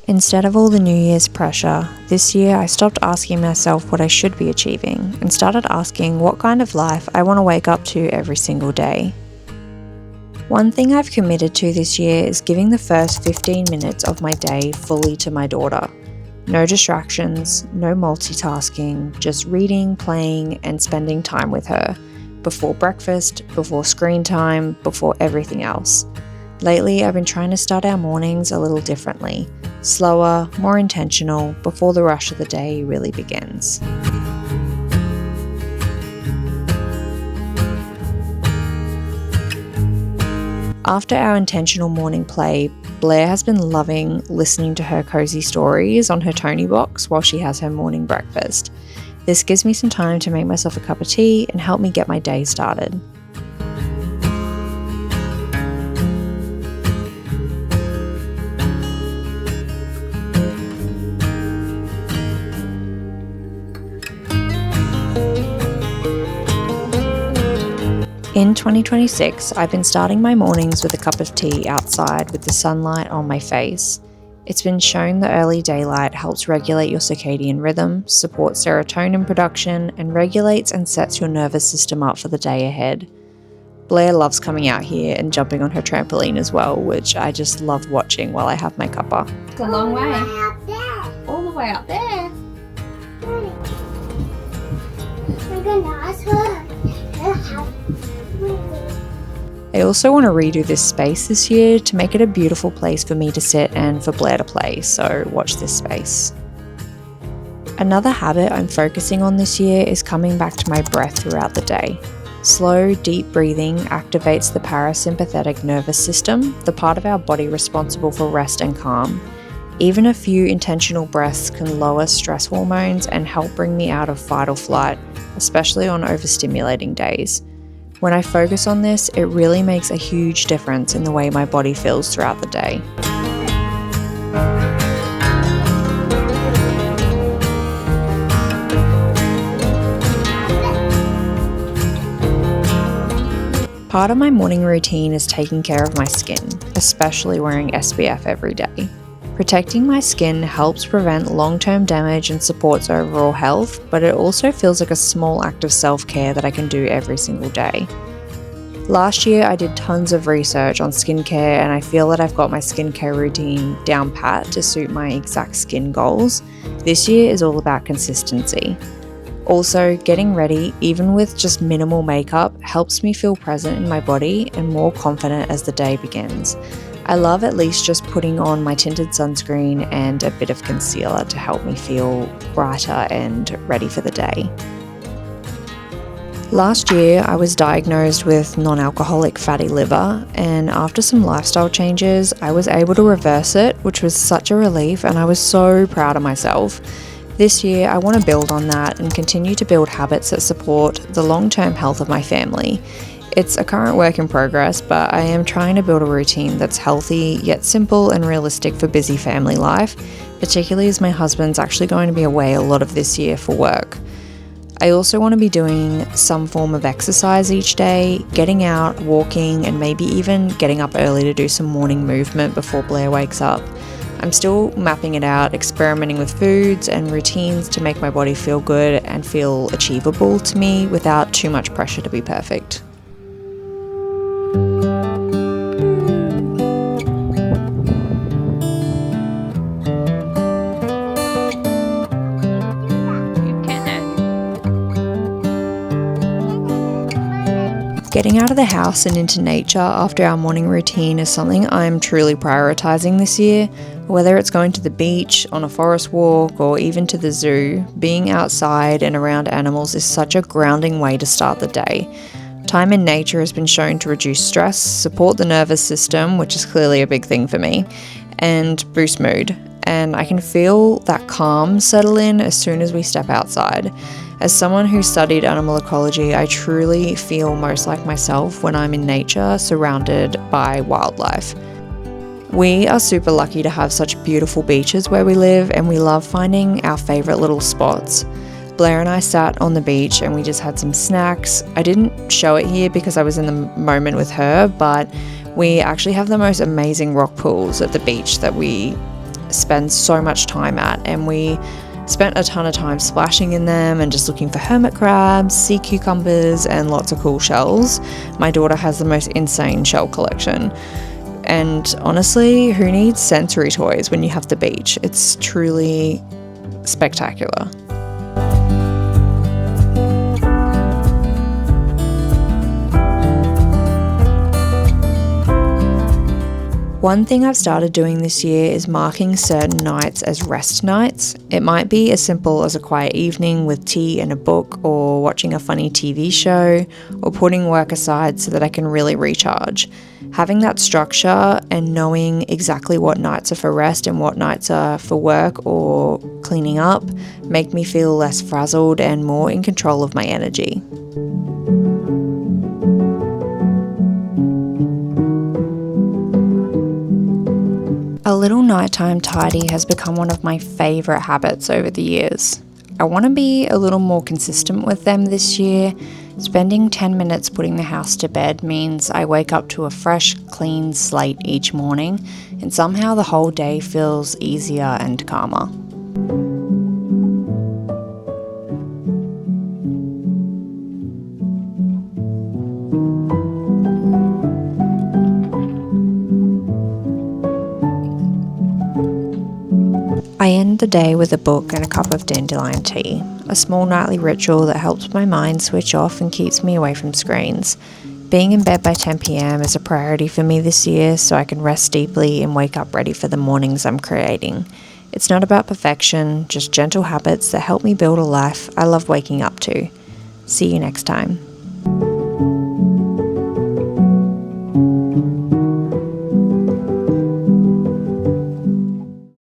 Instead of all the New Year's pressure, this year I stopped asking myself what I should be achieving and started asking what kind of life I want to wake up to every single day. One thing I've committed to this year is giving the first 15 minutes of my day fully to my daughter. No distractions, no multitasking, just reading, playing, and spending time with her. Before breakfast, before screen time, before everything else. Lately, I've been trying to start our mornings a little differently. Slower, more intentional, before the rush of the day really begins. After our intentional morning play, Blair has been loving listening to her cozy stories on her Tony box while she has her morning breakfast. This gives me some time to make myself a cup of tea and help me get my day started. In 2026, I've been starting my mornings with a cup of tea outside with the sunlight on my face. It's been shown the early daylight helps regulate your circadian rhythm, supports serotonin production, and regulates and sets your nervous system up for the day ahead. Blair loves coming out here and jumping on her trampoline as well, which I just love watching while I have my cuppa. It's a long way. Up there. All the way up there. I'm gonna ask her. I also want to redo this space this year to make it a beautiful place for me to sit and for Blair to play, so watch this space. Another habit I'm focusing on this year is coming back to my breath throughout the day. Slow, deep breathing activates the parasympathetic nervous system, the part of our body responsible for rest and calm. Even a few intentional breaths can lower stress hormones and help bring me out of fight or flight, especially on overstimulating days. When I focus on this, it really makes a huge difference in the way my body feels throughout the day. Part of my morning routine is taking care of my skin, especially wearing SPF every day. Protecting my skin helps prevent long-term damage and supports overall health, but it also feels like a small act of self-care that I can do every single day. Last year, I did tons of research on skincare, and I feel that I've got my skincare routine down pat to suit my exact skin goals. This year is all about consistency. Also, getting ready, even with just minimal makeup, helps me feel present in my body and more confident as the day begins. I love at least just putting on my tinted sunscreen and a bit of concealer to help me feel brighter and ready for the day. Last year, I was diagnosed with non-alcoholic fatty liver, and after some lifestyle changes, I was able to reverse it, which was such a relief, and I was so proud of myself. This year, I want to build on that and continue to build habits that support the long-term health of my family. It's a current work in progress, but I am trying to build a routine that's healthy, yet simple and realistic for busy family life, particularly as my husband's actually going to be away a lot of this year for work. I also want to be doing some form of exercise each day, getting out, walking, and maybe even getting up early to do some morning movement before Blair wakes up. I'm still mapping it out, experimenting with foods and routines to make my body feel good and feel achievable to me without too much pressure to be perfect. Getting out of the house and into nature after our morning routine is something I'm truly prioritizing this year. Whether it's going to the beach, on a forest walk, or even to the zoo, being outside and around animals is such a grounding way to start the day. Time in nature has been shown to reduce stress, support the nervous system, which is clearly a big thing for me, and boost mood. And I can feel that calm settle in as soon as we step outside. As someone who studied animal ecology, I truly feel most like myself when I'm in nature, surrounded by wildlife. We are super lucky to have such beautiful beaches where we live, and we love finding our favourite little spots. Blair and I sat on the beach and we just had some snacks. I didn't show it here because I was in the moment with her, but we actually have the most amazing rock pools at the beach that we spend so much time at, and we spent a ton of time splashing in them and just looking for hermit crabs, sea cucumbers, and lots of cool shells. My daughter has the most insane shell collection. And honestly, who needs sensory toys when you have the beach? It's truly spectacular. One thing I've started doing this year is marking certain nights as rest nights. It might be as simple as a quiet evening with tea and a book, or watching a funny TV show, or putting work aside so that I can really recharge. Having that structure and knowing exactly what nights are for rest and what nights are for work or cleaning up make me feel less frazzled and more in control of my energy. A little nighttime tidy has become one of my favourite habits over the years. I want to be a little more consistent with them this year. Spending 10 minutes putting the house to bed means I wake up to a fresh, clean slate each morning, and somehow the whole day feels easier and calmer. I end the day with a book and a cup of dandelion tea, a small nightly ritual that helps my mind switch off and keeps me away from screens. Being in bed by 10 p.m. is a priority for me this year, so I can rest deeply and wake up ready for the mornings I'm creating. It's not about perfection, just gentle habits that help me build a life I love waking up to. See you next time.